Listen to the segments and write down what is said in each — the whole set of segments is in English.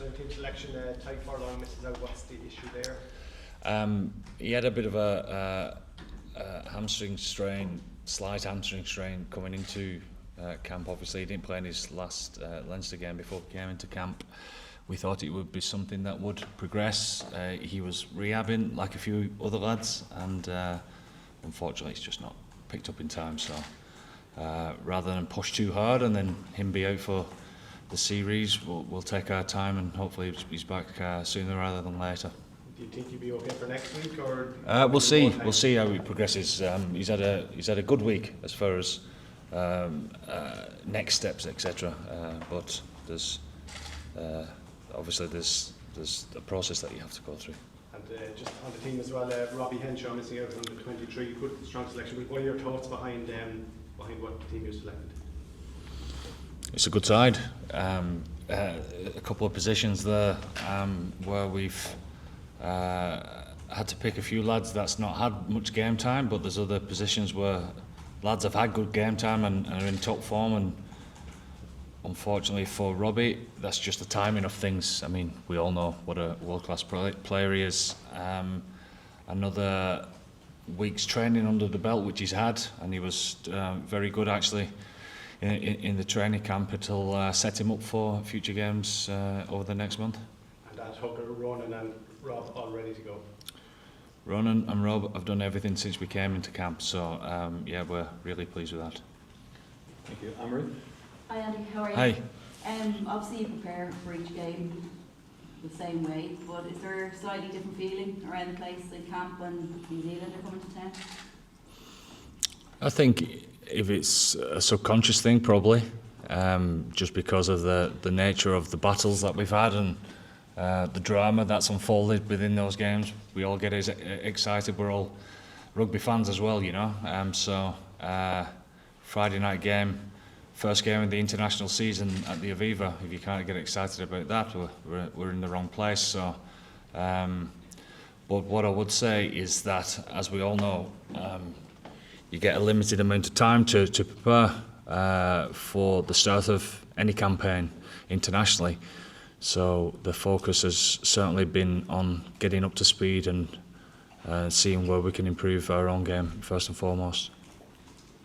first-time team selection, Tadgh Furlong misses out. What's the issue there? He had a bit of a hamstring strain, slight hamstring strain coming into camp. Obviously, he didn't play in his last Leinster game before he came into camp. We thought it would be something that would progress. He was rehabbing like a few other lads, and unfortunately, it's just not picked up in time. So rather than push too hard and then him be out for the series, we'll take our time and hopefully he's back sooner rather than later. Do you think he'll be okay for next week, or we'll see. We'll see how he progresses. He's had a good week as far as next steps, etc. But there's obviously there's a process that you have to go through. And just on the team as well, Robbie Henshaw missing out on the 23. Good, strong selection. What are your thoughts behind what team you selected? It's a good side. A couple of positions there where we've had to pick a few lads that's not had much game time, but there's other positions where lads have had good game time and are in top form, and unfortunately for Robbie, that's just the timing of things. I mean, we all know what a world-class player he is. Another week's training under the belt, which he's had, and he was very good actually in the training camp. It'll set him up for future games over the next month. And that hooker, Ronan and Rob, all ready to go? Ronan and Rob have done everything since we came into camp, so yeah, we're really pleased with that. Thank you. Anne-Marie? Hi Andy, how are you? Hi. Obviously you prepare for each game the same way, but is there a slightly different feeling around the place in camp when New Zealand are coming to town? I think if it's a subconscious thing, probably, just because of the nature of the battles that we've had and the drama that's unfolded within those games. We all get excited. We're all rugby fans as well, you know. So Friday night game, first game of the international season at the Aviva. If you can't get excited about that, we're in the wrong place. So, but what I would say is that, as we all know, you get a limited amount of time to prepare for the start of any campaign internationally. So the focus has certainly been on getting up to speed and seeing where we can improve our own game first and foremost.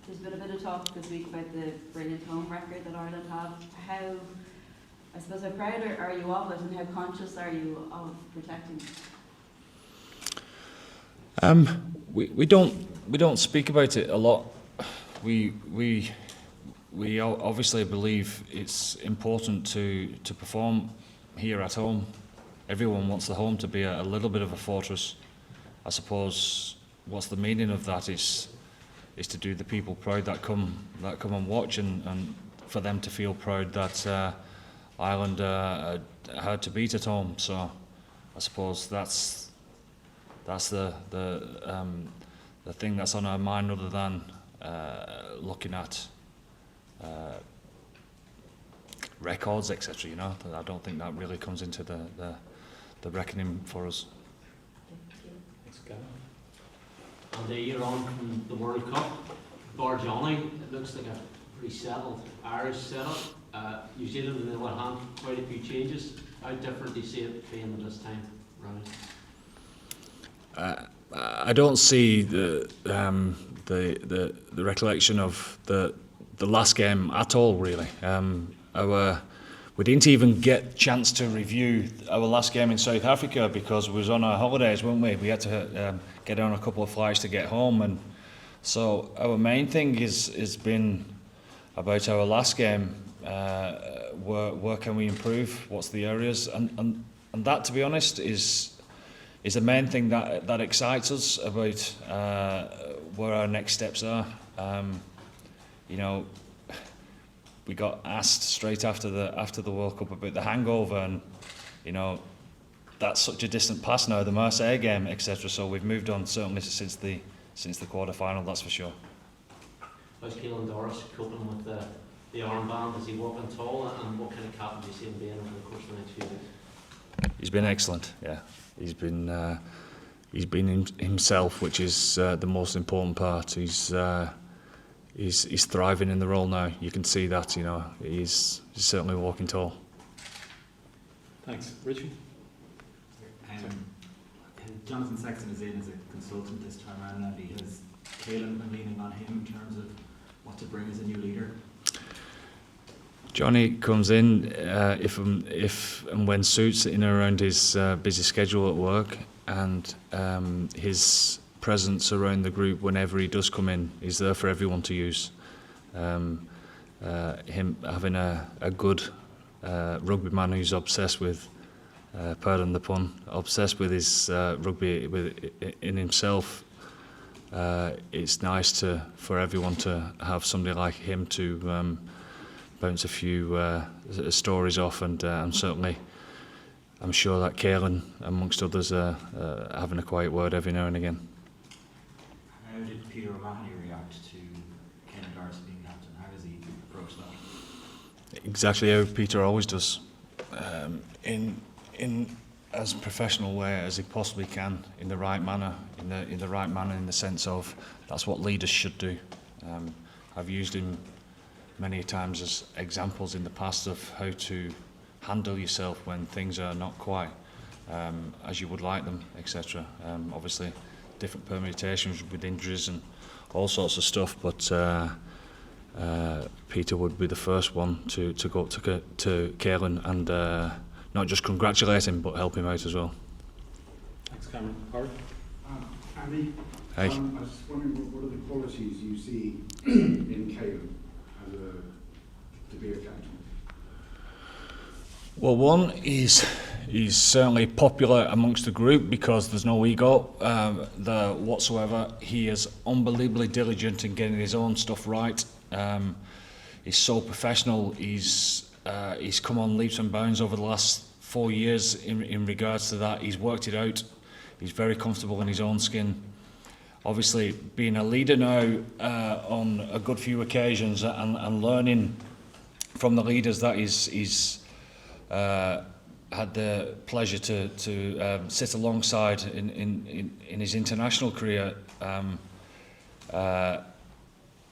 There's been a bit of talk this week about the brilliant home record that Ireland have. How proud are you of it, and how conscious are you of protecting it? We don't speak about it a lot. We obviously believe it's important to perform here at home. Everyone wants the home to be a little bit of a fortress. I suppose what's the meaning of that is to do the people proud that come and watch, and for them to feel proud that Ireland are hard to beat at home. So I suppose that's the thing that's on our mind, other than looking at records, etc. You know, I don't think that really comes into the reckoning for us. Thanks, Caelan. And you're on from the World Cup. Bar Johnny, it looks like a pretty settled Irish setup. New Zealand, on the other hand, quite a few changes. How different do you see it being at this time round? I don't see the recollection of the last game at all, really. We didn't even get a chance to review our last game in South Africa because we was on our holidays, weren't we? We had to get on a couple of flights to get home, and so our main thing has been about our last game. Where can we improve? What's the areas? And that, to be honest, is the main thing that excites us about where our next steps are. You know, we got asked straight after the World Cup about the hangover, and you know, that's such a distant past now, the Marseille game, etc. So we've moved on certainly since the quarter-final, that's for sure. How's Caelan Doris coping with the armband? Is he walking tall, and what kind of captain do you see him being over the course of the next few weeks? He's been excellent. Yeah, he's been himself, which is the most important part. He's thriving in the role now. You can see that. You know, he's certainly walking tall. Thanks. Richie? Jonathan Sexton is in as a consultant this time around, and has Caelan been leaning on him in terms of what to bring as a new leader? Johnny comes in if and when suits, in and around his busy schedule at work, and his presence around the group whenever he does come in is there for everyone to use. Him having a good rugby man who's obsessed with, pardon the pun, obsessed with his rugby in himself. It's nice for everyone to have somebody like him to bounce a few stories off, and certainly I'm sure that Caelan, amongst others, having a quiet word every now and again. How did Peter O'Mahony react to Caelan Doris being captain? How does he approach that? Exactly how Peter always does, in as professional way as he possibly can, in the right manner, in the right manner, in the sense of that's what leaders should do. I've used him many times as examples in the past of how to handle yourself when things are not quite as you would like them, etc. Obviously, different permutations with injuries and all sorts of stuff, but Peter would be the first one to go up to Caelan and not just congratulate him, but help him out as well. Thanks, Cameron. Howard? Andy, Hey. I was just wondering what are the qualities you see in Caelan to be a captain? Well, one is he's certainly popular amongst the group because there's no ego there whatsoever. He is unbelievably diligent in getting his own stuff right. He's so professional. He's come on leaps and bounds over the last 4 years in regards to that. He's worked it out. He's very comfortable in his own skin. Obviously, being a leader now on a good few occasions and learning from the leaders that he's had the pleasure to sit alongside in his international career.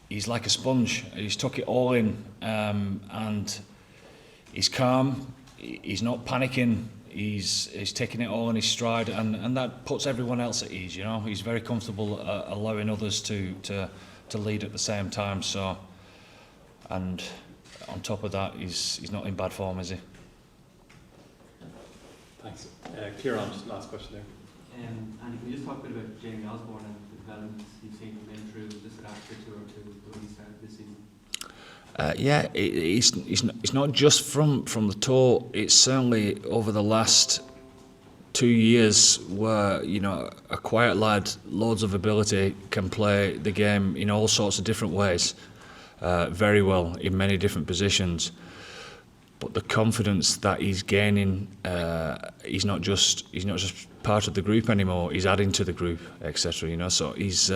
He's like a sponge. He's took it all in, and he's calm. He's not panicking. He's taking it all in his stride, and that puts everyone else at ease. You know, he's very comfortable allowing others to lead at the same time. So, and on top of that, he's not in bad form, is he? Thanks. Caelan, just last question there. And can you just talk a bit about Jamie Osborne and the developments you've seen from him through this last year tour to the way he started this season? Yeah, it's not just from the tour. It's certainly over the last 2 years where, you know, a quiet lad, loads of ability, can play the game in all sorts of different ways, very well in many different positions. But the confidence that he's gaining, he's not just part of the group anymore. He's adding to the group, etc. You know, so he's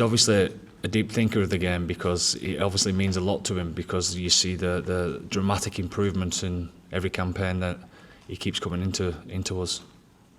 obviously a deep thinker of the game, because it obviously means a lot to him, because you see the dramatic improvements in every campaign that he keeps coming into us.